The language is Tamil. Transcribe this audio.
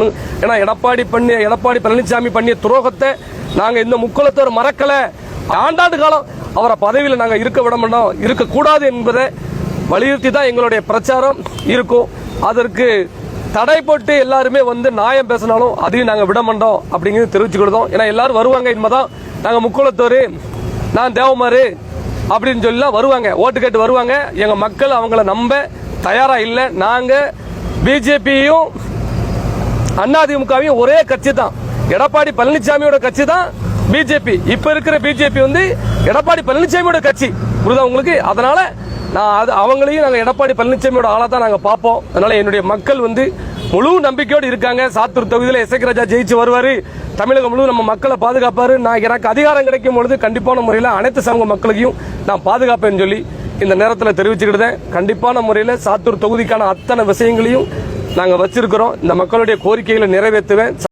பண்ணணும். ஏன்னா எடப்பாடி பழனிசாமி பண்ணிய துரோகத்தை நாங்க இந்த முக்குளத்தோர் மறக்கல. ஆண்டாண்டு காலம் அவரை பதவியில் நாங்க இருக்க விட மாட்டோம், இருக்கக்கூடாது என்பதை வலியுறுத்தி தான் எங்களுடைய பிரச்சாரம் இருக்கும். அதற்கு தடை போட்டு எல்லாருமே வந்து நியாயம் பேசினாலும் அதையும் நாங்க விட மாட்டோம் அப்படிங்கிறது தெரிவிச்சுக்கிட்டோம். ஏன்னா எல்லாரும் வருவாங்க, இனிமேதான் நாங்க முக்குளத்தோர், நான் தேவமாறு அப்படின்னு சொல்லலாம் வருவாங்க, ஓட்டு கேட்டு வருவாங்க. எங்க மக்கள் அவங்கள நம்ப தயாரா இல்லை. நாங்க பிஜேபியும் அதிமுகவையும் ஒரே கட்சி தான், எடப்பாடி பழனிசாமியோட கட்சி தான் பிஜேபி. இப்ப இருக்கிற பிஜேபி வந்து எடப்பாடி பழனிசாமியோட கட்சி, புரியுதா உங்களுக்கு? அதனால அவங்களையும் நாங்க எடப்பாடி பழனிசாமியோட ஆளா தான் நாங்க பார்ப்போம். அதனால என்னுடைய மக்கள் வந்து முழு நம்பிக்கையோடு இருக்காங்க. சாத்தூர் தொகுதியில் எஸ் ராஜா ஜெயிச்சு வருவாரு, தமிழகம் முழு நம்ம மக்களை பாதுகாப்பாரு. நான் எனக்கு அதிகாரம் கிடைக்கும் பொழுது கண்டிப்பான முறையில் அனைத்து சமூக மக்களையும் நான் பாதுகாப்பேன்னு சொல்லி இந்த நேரத்தில் தெரிவிச்சுக்கிட்டேன். கண்டிப்பான முறையில் சாத்தூர் தொகுதிக்கான அத்தனை விஷயங்களையும் நாங்கள் வச்சிருக்கிறோம். இந்த மக்களுடைய கோரிக்கைகளை நிறைவேற்றுவேன்.